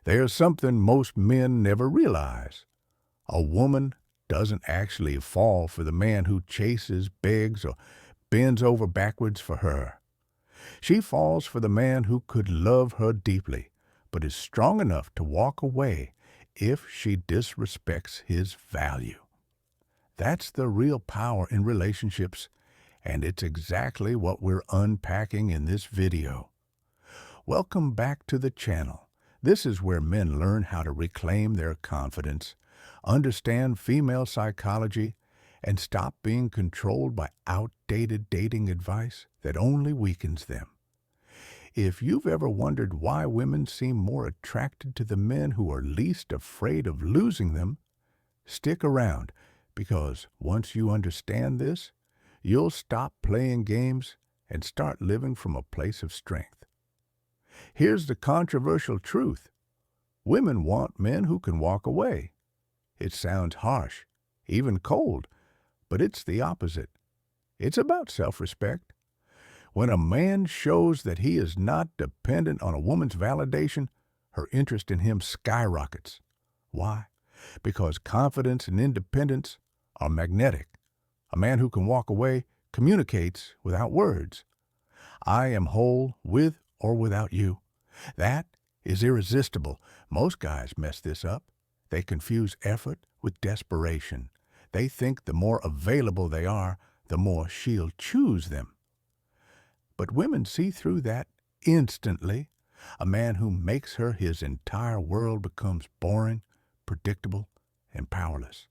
There's something most men never realize. A woman doesn't actually fall for the man who chases, begs, or bends over backwards for her. She falls for the man who could love her deeply, but is strong enough to walk away if she disrespects his value. That's the real power in relationships, and it's exactly what we're unpacking in this video. Welcome back to the channel. This is where men learn how to reclaim their confidence, understand female psychology, and stop being controlled by outdated dating advice that only weakens them. If you've ever wondered why women seem more attracted to the men who are least afraid of losing them, stick around, because once you understand this, you'll stop playing games and start living from a place of strength. Here's the controversial truth. Women want men who can walk away. It sounds harsh, even cold, but it's the opposite. It's about self-respect. When a man shows that he is not dependent on a woman's validation, her interest in him skyrockets. Why? Because confidence and independence are magnetic. A man who can walk away communicates without words. I am whole with or without you. That is irresistible. Most guys mess this up. They confuse effort with desperation. They think the more available they are, the more she'll choose them. But women see through that instantly. A man who makes her his entire world becomes boring, predictable, and powerless.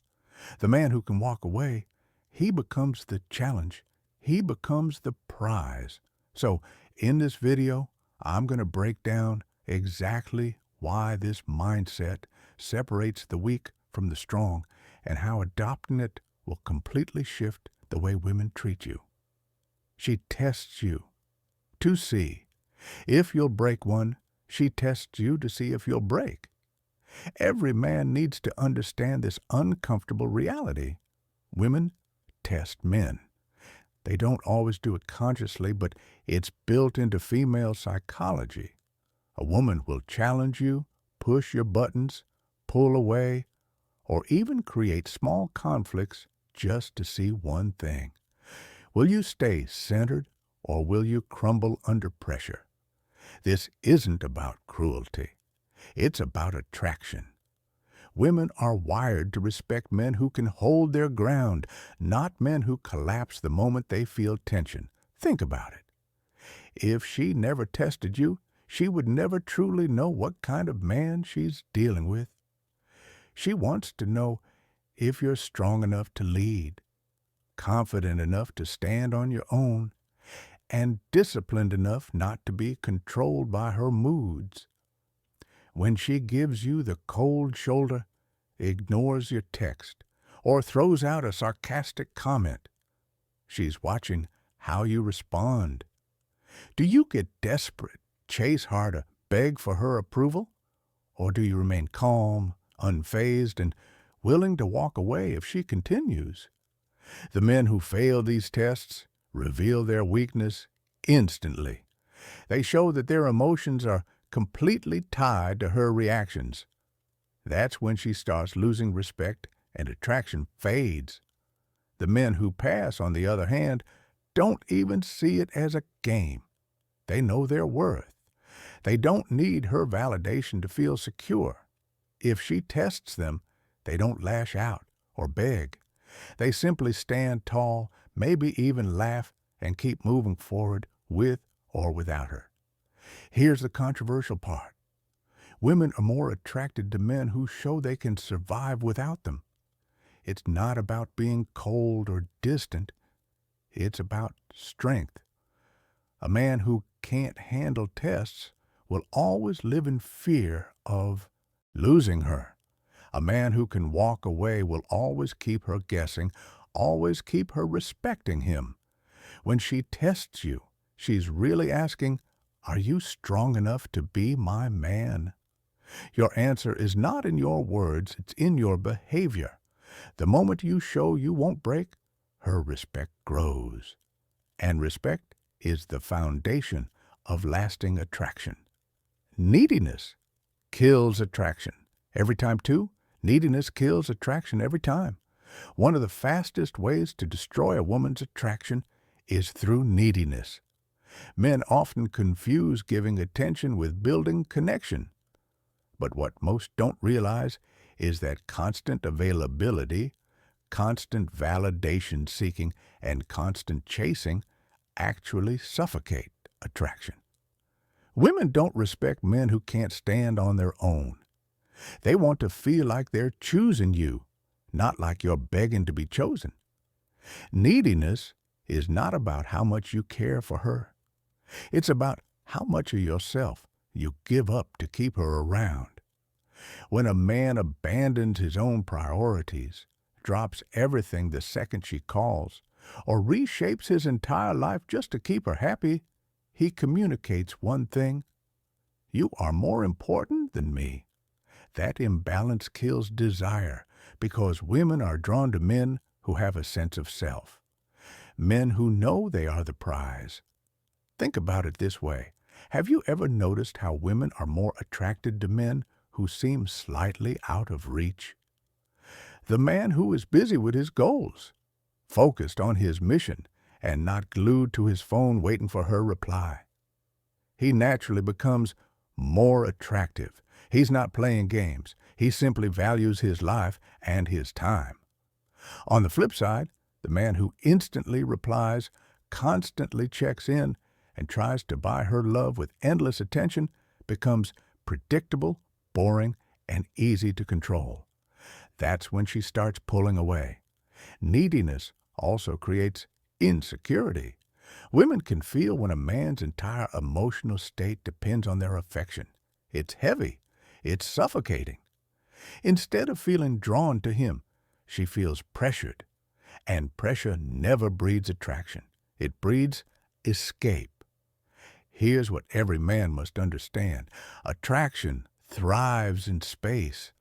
The man who can walk away, he becomes the challenge. He becomes the prize. So in this video, I'm going to break down exactly why this mindset separates the weak from the strong and how adopting it will completely shift the way women treat you. She tests you to see if you'll break one. She tests you to see if you'll break. Every man needs to understand this uncomfortable reality. Women test men. They don't always do it consciously, but it's built into female psychology. A woman will challenge you, push your buttons, pull away, or even create small conflicts just to see one thing. Will you stay centered, or will you crumble under pressure? This isn't about cruelty. It's about attraction. Women are wired to respect men who can hold their ground, not men who collapse the moment they feel tension. Think about it. If she never tested you, she would never truly know what kind of man she's dealing with. She wants to know if you're strong enough to lead, confident enough to stand on your own, and disciplined enough not to be controlled by her moods. When she gives you the cold shoulder, ignores your text, or throws out a sarcastic comment, she's watching how you respond. Do you get desperate, chase harder, beg for her approval? Or do you remain calm, unfazed, and willing to walk away if she continues? The men who fail these tests reveal their weakness instantly. They show that their emotions are completely tied to her reactions. That's when she starts losing respect and attraction fades. The men who pass, on the other hand, don't even see it as a game. They know their worth. They don't need her validation to feel secure. If she tests them, they don't lash out or beg. They simply stand tall, maybe even laugh, and keep moving forward with or without her. Here's the controversial part. Women are more attracted to men who show they can survive without them. It's not about being cold or distant. It's about strength. A man who can't handle tests will always live in fear of losing her. A man who can walk away will always keep her guessing, always keep her respecting him. When she tests you, she's really asking, are you strong enough to be my man? Your answer is not in your words, it's in your behavior. The moment you show you won't break, her respect grows. And respect is the foundation of lasting attraction. Neediness kills attraction every time too. Neediness kills attraction every time. One of the fastest ways to destroy a woman's attraction is through neediness. Men often confuse giving attention with building connection. But what most don't realize is that constant availability, constant validation seeking, and constant chasing actually suffocate attraction. Women don't respect men who can't stand on their own. They want to feel like they're choosing you, not like you're begging to be chosen. Neediness is not about how much you care for her. It's about how much of yourself you give up to keep her around. When a man abandons his own priorities, drops everything the second she calls, or reshapes his entire life just to keep her happy, he communicates one thing: you are more important than me. That imbalance kills desire because women are drawn to men who have a sense of self, men who know they are the prize. Think about it this way. Have you ever noticed how women are more attracted to men who seem slightly out of reach? The man who is busy with his goals, focused on his mission, and not glued to his phone waiting for her reply. He naturally becomes more attractive. He's not playing games. He simply values his life and his time. On the flip side, the man who instantly replies, constantly checks in, and tries to buy her love with endless attention becomes predictable, boring, and easy to control. That's when she starts pulling away. Neediness also creates insecurity. Women can feel when a man's entire emotional state depends on their affection. It's heavy. It's suffocating. Instead of feeling drawn to him, she feels pressured. And pressure never breeds attraction. It breeds escape. Here's what every man must understand. Attraction thrives in space.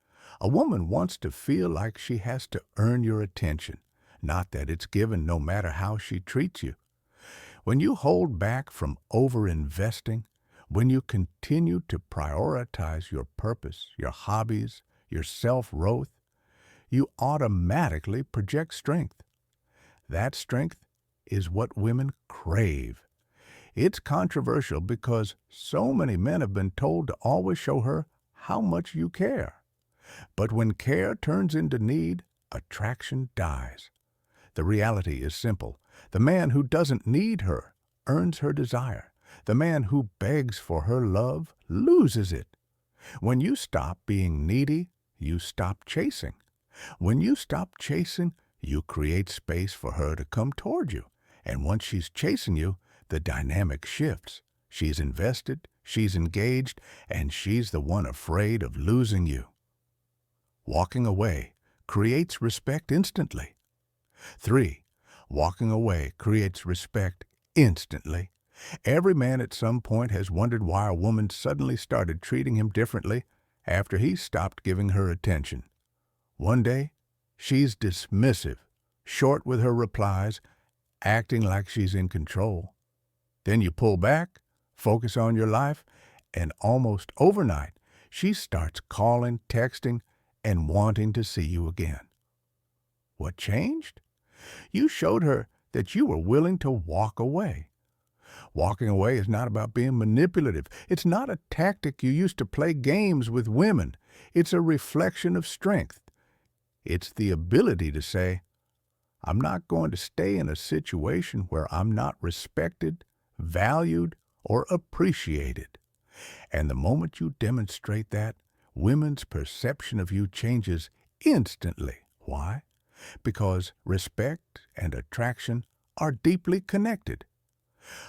A woman wants to feel like she has to earn your attention, not that it's given no matter how she treats you. When you hold back from over-investing, when you continue to prioritize your purpose, your hobbies, your self-worth, you automatically project strength. That strength is what women crave. It's controversial because so many men have been told to always show her how much you care. But when care turns into need, attraction dies. The reality is simple. The man who doesn't need her earns her desire. The man who begs for her love loses it. When you stop being needy, you stop chasing. When you stop chasing, you create space for her to come toward you. And once she's chasing you, the dynamic shifts. She's invested, she's engaged, and she's the one afraid of losing you. Walking away creates respect instantly. 3. Walking away creates respect instantly. Every man at some point has wondered why a woman suddenly started treating him differently after he stopped giving her attention. One day, she's dismissive, short with her replies, acting like she's in control. Then you pull back, focus on your life, and almost overnight, she starts calling, texting, and wanting to see you again. What changed? You showed her that you were willing to walk away. Walking away is not about being manipulative. It's not a tactic you use to play games with women. It's a reflection of strength. It's the ability to say, I'm not going to stay in a situation where I'm not respected, valued, or appreciated. And the moment you demonstrate that, women's perception of you changes instantly. Why? Because respect and attraction are deeply connected.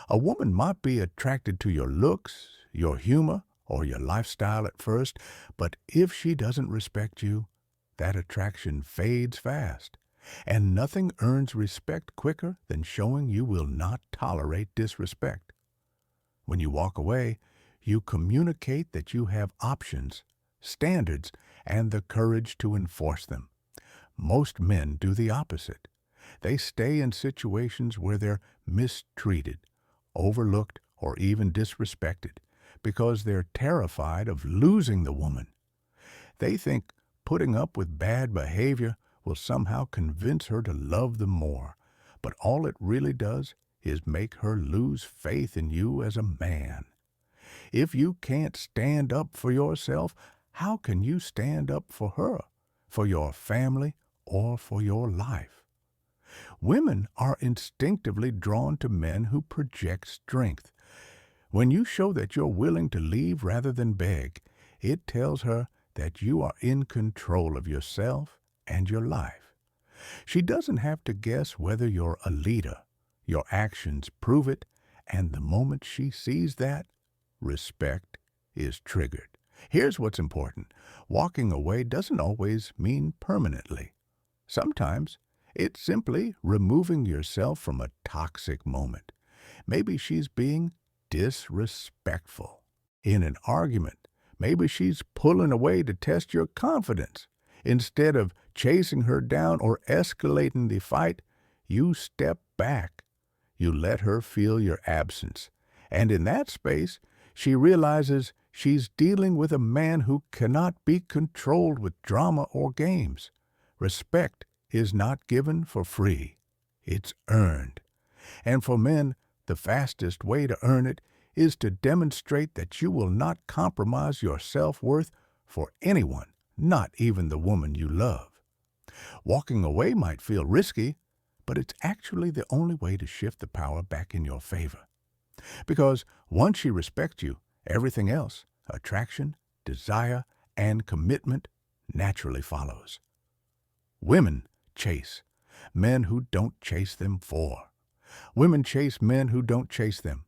A woman might be attracted to your looks, your humor, or your lifestyle at first, but if she doesn't respect you, that attraction fades fast. And nothing earns respect quicker than showing you will not tolerate disrespect. When you walk away, you communicate that you have options, standards, and the courage to enforce them. Most men do the opposite. They stay in situations where they're mistreated, overlooked, or even disrespected because they're terrified of losing the woman. They think putting up with bad behavior will somehow convince her to love them more, but all it really does is make her lose faith in you as a man. If you can't stand up for yourself, how can you stand up for her, for your family, or for your life? Women are instinctively drawn to men who project strength. When you show that you're willing to leave rather than beg, it tells her that you are in control of yourself and your life. She doesn't have to guess whether you're a leader. Your actions prove it, and the moment she sees that, respect is triggered. Here's what's important. Walking away doesn't always mean permanently. Sometimes it's simply removing yourself from a toxic moment. Maybe she's being disrespectful. In an argument, maybe she's pulling away to test your confidence. Instead of chasing her down or escalating the fight, you step back. You let her feel your absence. And in that space, she realizes she's dealing with a man who cannot be controlled with drama or games. Respect is not given for free. It's earned. And for men, the fastest way to earn it is to demonstrate that you will not compromise your self-worth for anyone, not even the woman you love. Walking away might feel risky, but it's actually the only way to shift the power back in your favor. Because once she respects you, everything else, attraction, desire, and commitment, naturally follows. Women chase men who don't chase them for. Women chase men who don't chase them.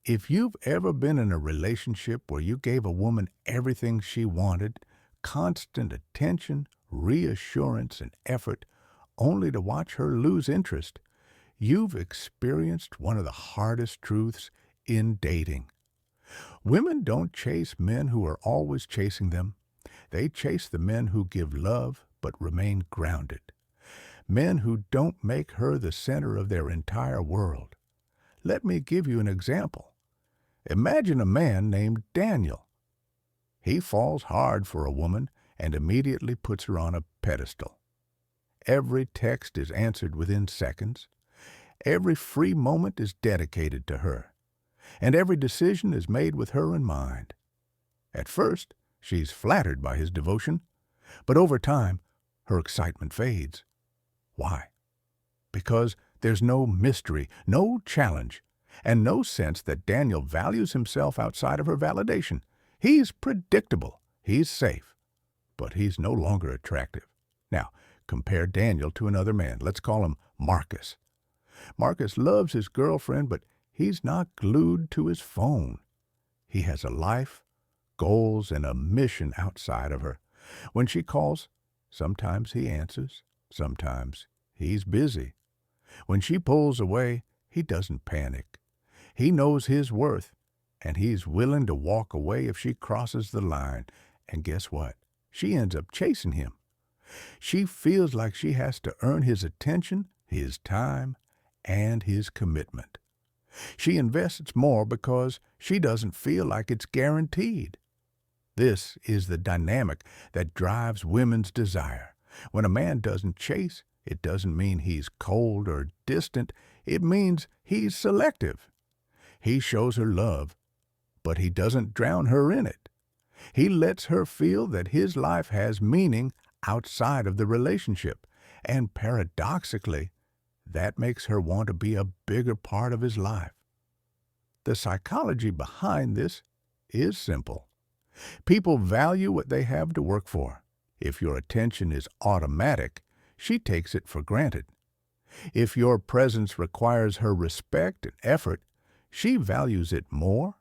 If you've ever been in a relationship where you gave a woman everything she wanted, constant attention, reassurance, and effort, only to watch her lose interest, you've experienced one of the hardest truths in dating. Women don't chase men who are always chasing them. They chase the men who give love but remain grounded. Men who don't make her the center of their entire world. Let me give you an example. Imagine a man named Daniel. He falls hard for a woman and immediately puts her on a pedestal. Every text is answered within seconds. Every free moment is dedicated to her. And every decision is made with her in mind. At first, she's flattered by his devotion, but over time, her excitement fades. Why? Because there's no mystery, no challenge, and no sense that Daniel values himself outside of her validation. He's predictable, he's safe, but he's no longer attractive. Now, compare Daniel to another man. Let's call him Marcus. Marcus loves his girlfriend, but he's not glued to his phone. He has a life, goals, and a mission outside of her. When she calls, sometimes he answers, sometimes he's busy. When she pulls away, he doesn't panic. He knows his worth, and he's willing to walk away if she crosses the line. And guess what? She ends up chasing him. She feels like she has to earn his attention, his time, and his commitment. She invests more because she doesn't feel like it's guaranteed. This is the dynamic that drives women's desire. When a man doesn't chase, it doesn't mean he's cold or distant. It means he's selective. He shows her love, but he doesn't drown her in it. He lets her feel that his life has meaning outside of the relationship, and paradoxically, that makes her want to be a bigger part of his life. The psychology behind this is simple. People value what they have to work for. If your attention is automatic, she takes it for granted. If your presence requires her respect and effort, she values it more.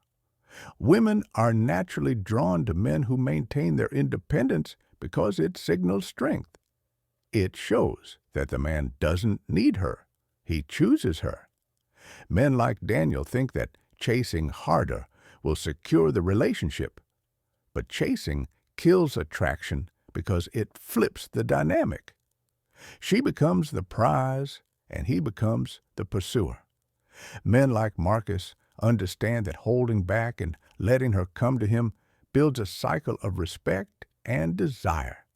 Women are naturally drawn to men who maintain their independence because it signals strength. It shows that the man doesn't need her. He chooses her. Men like Daniel think that chasing harder will secure the relationship. But chasing kills attraction because it flips the dynamic. She becomes the prize, and he becomes the pursuer. Men like Marcus understand that holding back and Letting her come to him builds a cycle of respect and desire.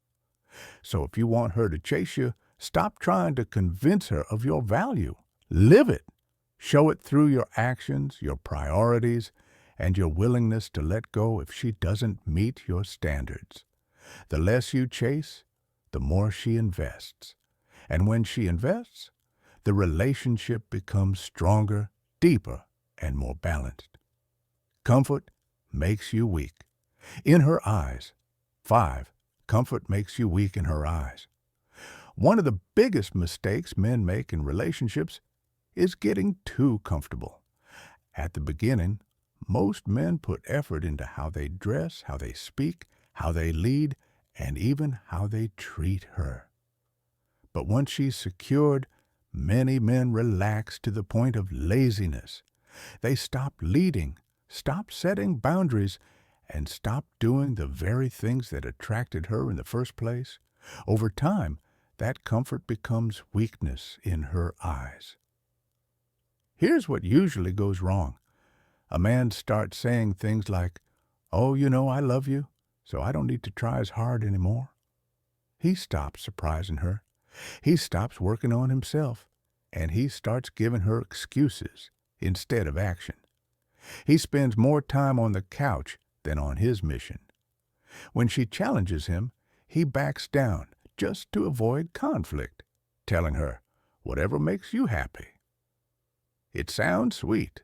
So if you want her to chase you, stop trying to convince her of your value. Live it. Show it through your actions, your priorities, and your willingness to let go if she doesn't meet your standards. The less you chase, the more she invests. And when she invests, the relationship becomes stronger, deeper, and more balanced. Comfort makes you weak. In her eyes. 5. Comfort makes you weak in her eyes. One of the biggest mistakes men make in relationships is getting too comfortable. At the beginning, most men put effort into how they dress, how they speak, how they lead, and even how they treat her. But once she's secured, many men relax to the point of laziness. They stop leading, stop setting boundaries, and stop doing the very things that attracted her in the first place. Over time, that comfort becomes weakness in her eyes. Here's what usually goes wrong. A man starts saying things like, "Oh, I love you, so I don't need to try as hard anymore." He stops surprising her. He stops working on himself, and he starts giving her excuses instead of action. He spends more time on the couch than on his mission. When she challenges him, he backs down just to avoid conflict, telling her, "Whatever makes you happy." It sounds sweet,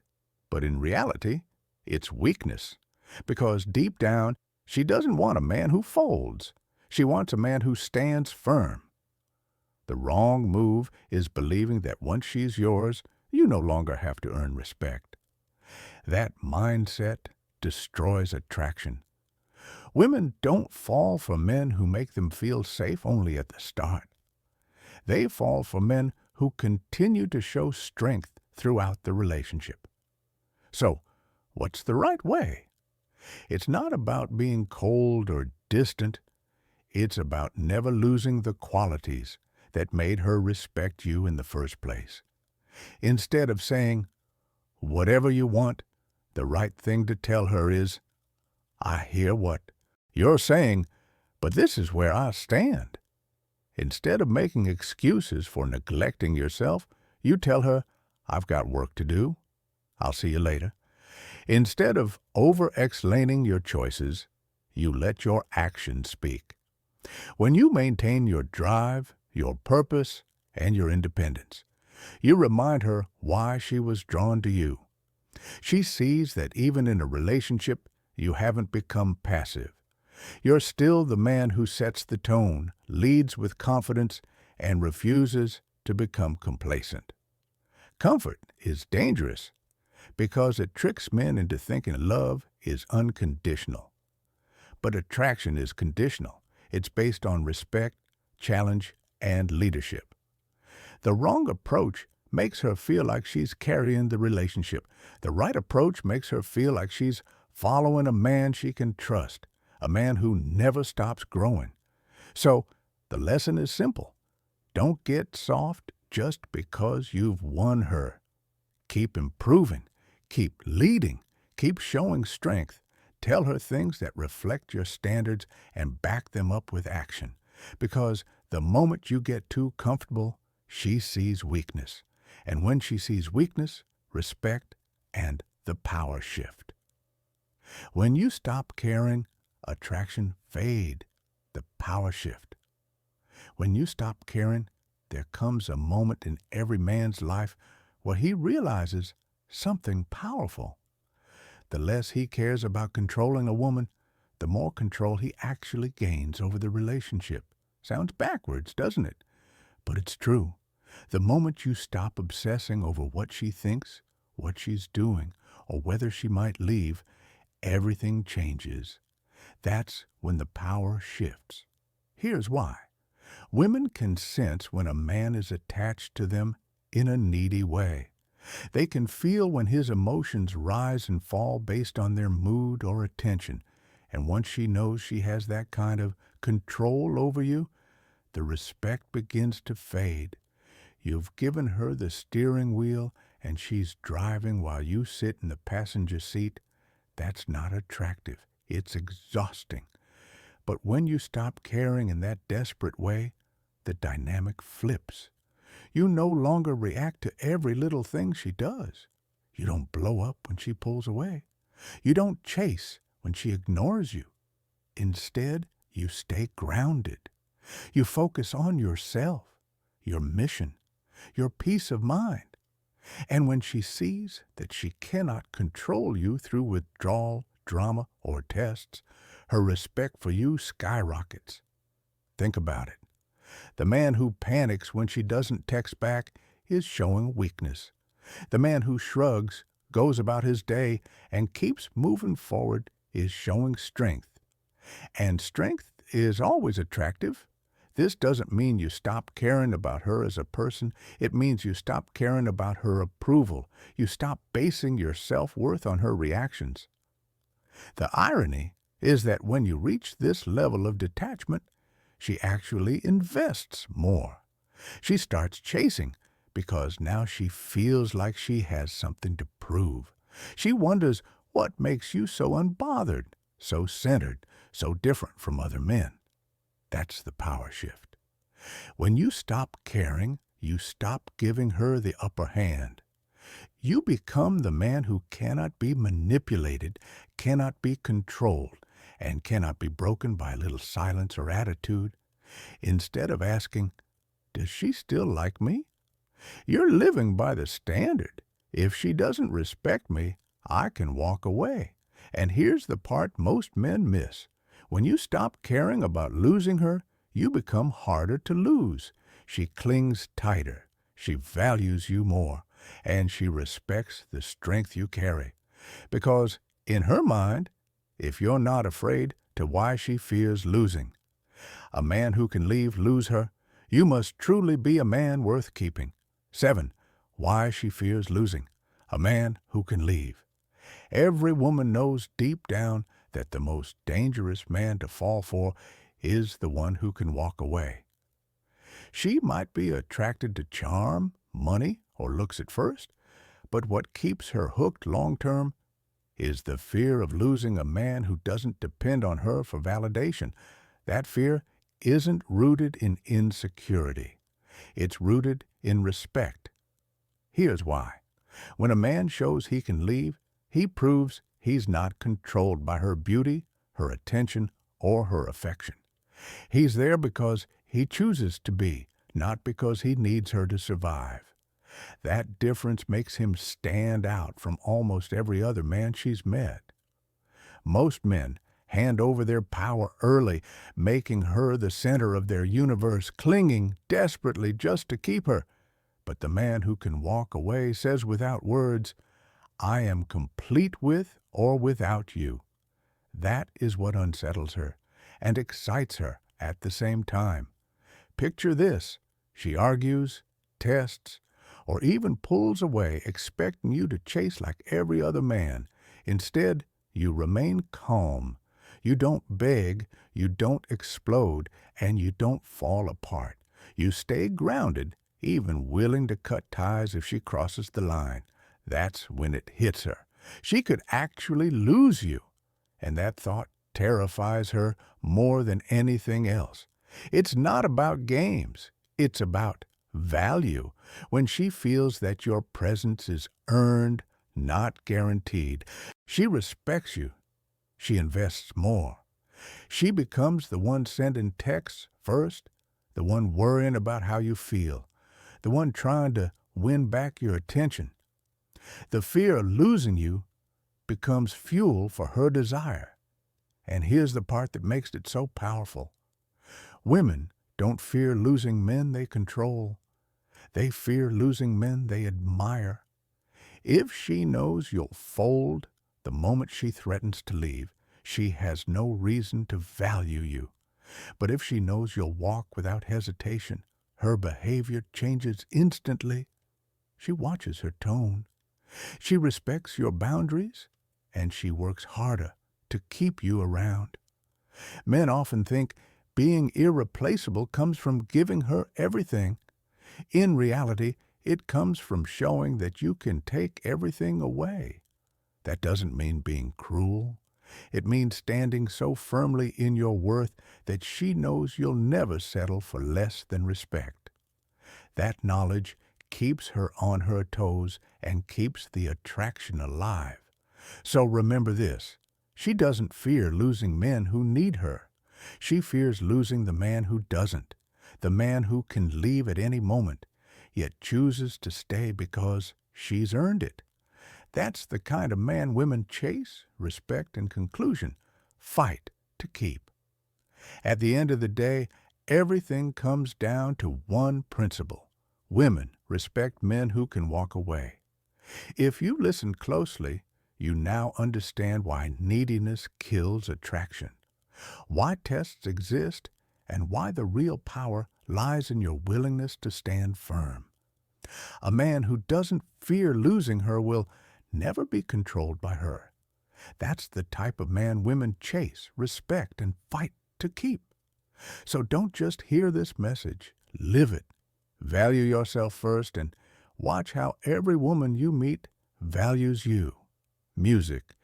but in reality, it's weakness. Because deep down, she doesn't want a man who folds. She wants a man who stands firm. The wrong move is believing that once she's yours, you no longer have to earn respect. That mindset destroys attraction. Women don't fall for men who make them feel safe only at the start. They fall for men who continue to show strength throughout the relationship. So, what's the right way? It's not about being cold or distant. It's about never losing the qualities that made her respect you in the first place. Instead of saying, "Whatever you want," the right thing to tell her is, "I hear what you're saying, but this is where I stand." Instead of making excuses for neglecting yourself, you tell her, "I've got work to do. I'll see you later." Instead of over-explaining your choices, you let your actions speak. When you maintain your drive, your purpose, and your independence, you remind her why she was drawn to you. She sees that even in a relationship, you haven't become passive. You're still the man who sets the tone, leads with confidence, and refuses to become complacent. Comfort is dangerous because it tricks men into thinking love is unconditional. But attraction is conditional. It's based on respect, challenge, and leadership. The wrong approach makes her feel like she's carrying the relationship. The right approach makes her feel like she's following a man she can trust, a man who never stops growing. So, the lesson is simple. Don't get soft just because you've won her. Keep improving, keep leading, keep showing strength. Tell her things that reflect your standards and back them up with action. Because the moment you get too comfortable, she sees weakness. And when she sees weakness, respect, and the power shift. When you stop caring, attraction fade, the power shift. When you stop caring, there comes a moment in every man's life where he realizes something powerful. The less he cares about controlling a woman, the more control he actually gains over the relationship. Sounds backwards, doesn't it? But it's true. The moment you stop obsessing over what she thinks, what she's doing, or whether she might leave, everything changes. That's when the power shifts. Here's why. Women can sense when a man is attached to them in a needy way. They can feel when his emotions rise and fall based on their mood or attention. And once she knows she has that kind of control over you, the respect begins to fade. You've given her the steering wheel and she's driving while you sit in the passenger seat. That's not attractive. It's exhausting. But when you stop caring in that desperate way, the dynamic flips. You no longer react to every little thing she does. You don't blow up when she pulls away. You don't chase when she ignores you. Instead, you stay grounded. You focus on yourself, your mission, your peace of mind. And when she sees that she cannot control you through withdrawal, drama, or tests, her respect for you skyrockets. Think about it. The man who panics when she doesn't text back is showing weakness. The man who shrugs, goes about his day, and keeps moving forward is showing strength. And strength is always attractive. This doesn't mean you stop caring about her as a person. It means you stop caring about her approval. You stop basing your self-worth on her reactions. The irony is that when you reach this level of detachment, she actually invests more. She starts chasing because now she feels like she has something to prove. She wonders what makes you so unbothered, so centered, so different from other men. That's the power shift. When you stop caring, you stop giving her the upper hand. You become the man who cannot be manipulated, cannot be controlled, and cannot be broken by a little silence or attitude. Instead of asking, "Does she still like me?" You're living by the standard. If she doesn't respect me, I can walk away. And here's the part most men miss. When you stop caring about losing her, you become harder to lose. She clings tighter. She values you more. And she respects the strength you carry. Because in her mind, if you're not afraid to why she fears losing, a man who can lose her, you must truly be a man worth keeping. 7. Why she fears losing. A man who can leave. Every woman knows deep down that the most dangerous man to fall for is the one who can walk away. She might be attracted to charm, money, or looks at first, but what keeps her hooked long-term is the fear of losing a man who doesn't depend on her for validation. That fear isn't rooted in insecurity. It's rooted in respect. Here's why. When a man shows he can leave, he proves he's not controlled by her beauty, her attention, or her affection. He's there because he chooses to be, not because he needs her to survive. That difference makes him stand out from almost every other man she's met. Most men hand over their power early, making her the center of their universe, clinging desperately just to keep her. But the man who can walk away says without words, "I am complete with or without you." That is what unsettles her and excites her at the same time. Picture this. She argues, tests, or even pulls away, expecting you to chase like every other man. Instead, you remain calm. You don't beg, you don't explode, and you don't fall apart. You stay grounded, even willing to cut ties if she crosses the line. That's when it hits her. She could actually lose you, and that thought terrifies her more than anything else. It's not about games. It's about value. When she feels that your presence is earned, not guaranteed, she respects you. She invests more. She becomes the one sending texts first, the one worrying about how you feel, the one trying to win back your attention. The fear of losing you becomes fuel for her desire. And here's the part that makes it so powerful. Women don't fear losing men they control. They fear losing men they admire. If she knows you'll fold the moment she threatens to leave, she has no reason to value you. But if she knows you'll walk without hesitation, her behavior changes instantly. She watches her tone. She respects your boundaries, and she works harder to keep you around. Men often think being irreplaceable comes from giving her everything. In reality, it comes from showing that you can take everything away. That doesn't mean being cruel. It means standing so firmly in your worth that she knows you'll never settle for less than respect. That knowledge keeps her on her toes and keeps the attraction alive. So remember this, she doesn't fear losing men who need her. She fears losing the man who doesn't, the man who can leave at any moment, yet chooses to stay because she's earned it. That's the kind of man women chase, respect, and conclusion, fight to keep. At the end of the day, everything comes down to one principle. Women respect men who can walk away. If you listen closely, you now understand why neediness kills attraction, why tests exist, and why the real power lies in your willingness to stand firm. A man who doesn't fear losing her will never be controlled by her. That's the type of man women chase, respect, and fight to keep. So don't just hear this message, live it. Value yourself first and watch how every woman you meet values you. Music